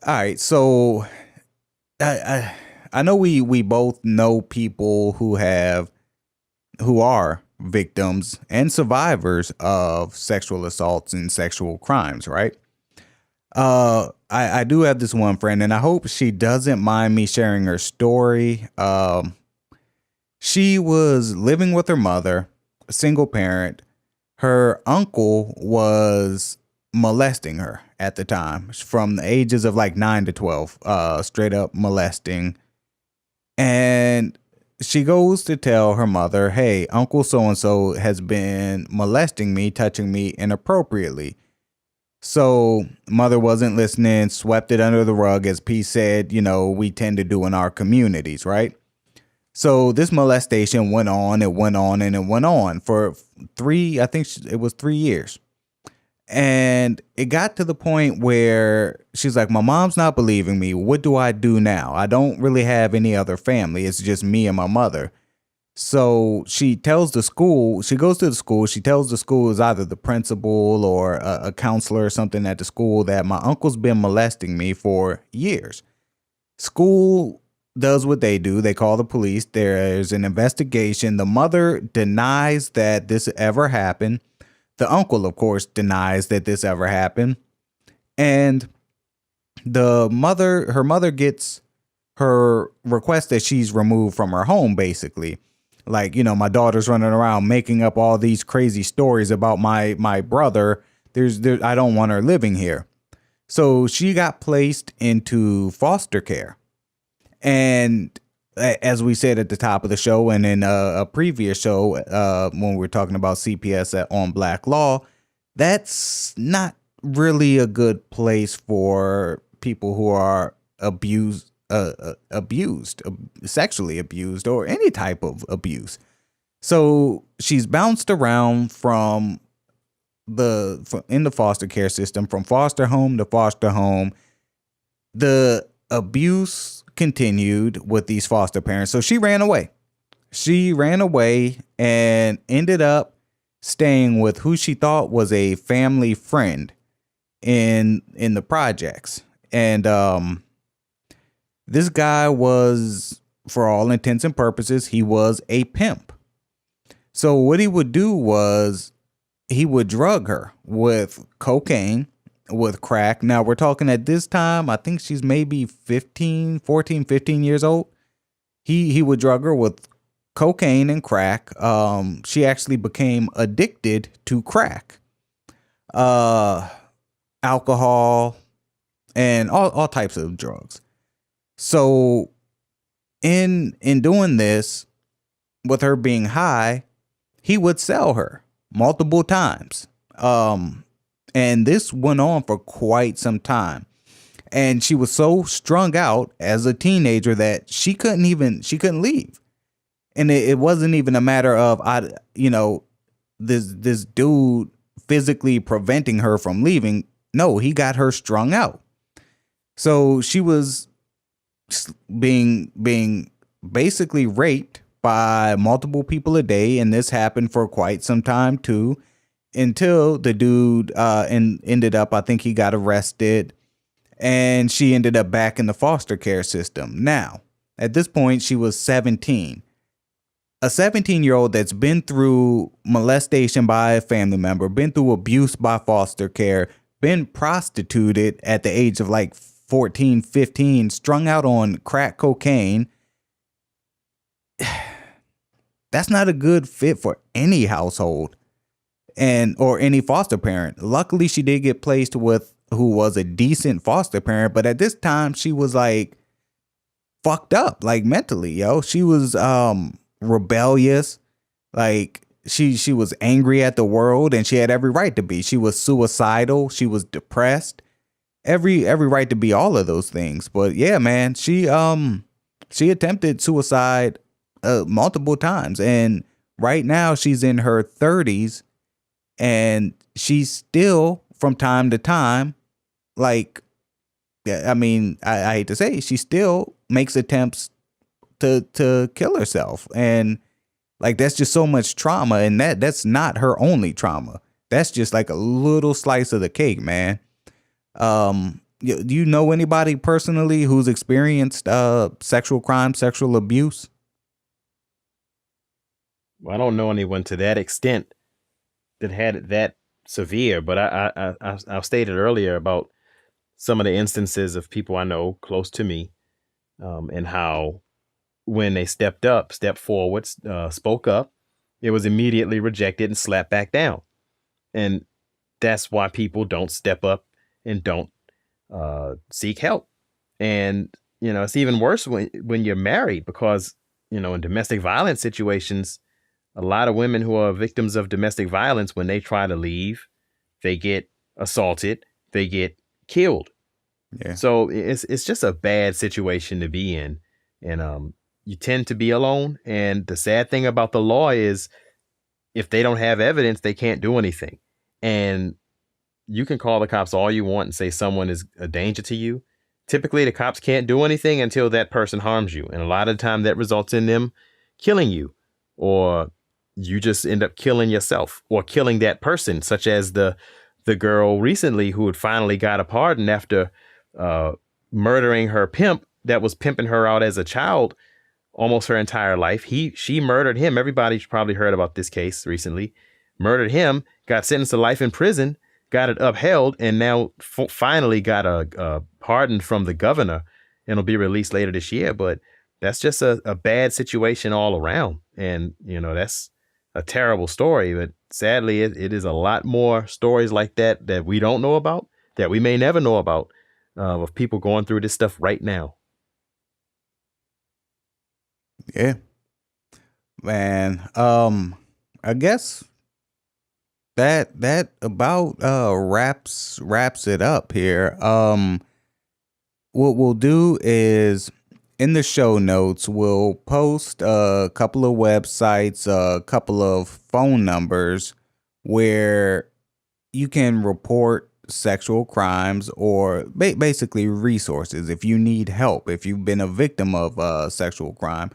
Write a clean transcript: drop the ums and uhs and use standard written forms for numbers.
All right, so I I, I know we both know people who are victims and survivors of sexual assaults and sexual crimes, right? I do have this one friend, and I hope she doesn't mind me sharing her story. She was living with her mother, a single parent. Her uncle was molesting her at the time from the ages of like 9 to 12, straight up molesting. And she goes to tell her mother, hey, Uncle so and so has been molesting me, touching me inappropriately. So, mother wasn't listening, swept it under the rug, as P said, we tend to do in our communities, right? So this molestation went on, it went on, and it went on for it was 3 years. And it got to the point where she's like, my mom's not believing me. What do I do now? I don't really have any other family. It's just me and my mother. So she tells the school, she goes to the school, she tells the school is either the principal or a counselor or something at the school that my uncle's been molesting me for years. School does what they do. They call the police. There's an investigation. The mother denies that this ever happened. The uncle, of course, denies that this ever happened. And her mother gets her request that she's removed from her home, basically. Like, my daughter's running around making up all these crazy stories about my brother. I don't want her living here. So she got placed into foster care. And as we said at the top of the show and in a previous show, when we were talking about CPS on Black Law, that's not really a good place for people who are sexually abused, or any type of abuse. So she's bounced around in the foster care system, from foster home to foster home. The abuse continued with these foster parents. So she ran away. She ran away and ended up staying with who she thought was a family friend in the projects. And this guy was, for all intents and purposes, he was a pimp. So what he would do was he would drug her with cocaine, with crack. Now we're talking at this time, I think she's maybe 15 years old. He would drug her with cocaine and crack. She actually became addicted to crack, alcohol, and all types of drugs. So in doing this, with her being high, he would sell her multiple times. And this went on for quite some time. And she was so strung out as a teenager that she couldn't leave. And it wasn't even a matter of, this dude physically preventing her from leaving. No, he got her strung out. So she was being basically raped by multiple people a day. And this happened for quite some time too, until the dude ended up, I think he got arrested, and she ended up back in the foster care system. Now, at this point, she was 17. A 17-year-old that's been through molestation by a family member, been through abuse by foster care, been prostituted at the age of like 14, 15, strung out on crack cocaine. That's not a good fit for any household or any foster parent. Luckily, she did get placed with who was a decent foster parent, but at this time she was like fucked up, like mentally, yo. She was rebellious, like she was angry at the world, and she had every right to be. She was suicidal, she was depressed, every right to be all of those things. But yeah, man, she attempted suicide multiple times, and right now she's in her 30s, and she's still, from time to time, like, I mean, I hate to say it, she still makes attempts to kill herself. And like, that's just so much trauma, and that's not her only trauma. That's just like a little slice of the cake, man. Do you know anybody personally who's experienced sexual crime, sexual abuse? Well, I don't know anyone to that extent that had it that severe, but I stated earlier about some of the instances of people I know close to me, and how when they stepped forward, spoke up, it was immediately rejected and slapped back down. And that's why people don't step up and don't seek help. And it's even worse when you're married, because in domestic violence situations, a lot of women who are victims of domestic violence, when they try to leave, they get assaulted, they get killed. Yeah. So it's just a bad situation to be in, and you tend to be alone. And the sad thing about the law is, if they don't have evidence, they can't do anything. And you can call the cops all you want and say someone is a danger to you. Typically, the cops can't do anything until that person harms you, and a lot of the time that results in them killing you, or you just end up killing yourself or killing that person, such as the girl recently who had finally got a pardon after murdering her pimp that was pimping her out as a child almost her entire life. She murdered him. Everybody's probably heard about this case recently. Murdered him, got sentenced to life in prison, got it upheld, and now finally got a pardon from the governor, and will be released later this year. But that's just a bad situation all around. And, that's a terrible story. But sadly, it is a lot more stories like that we don't know about, that we may never know about, of people going through this stuff right now. Yeah. Man, I guess that about wraps it up here. What we'll do is, in the show notes, we'll post a couple of websites, a couple of phone numbers where you can report sexual crimes, or basically resources if you need help, if you've been a victim of sexual crime.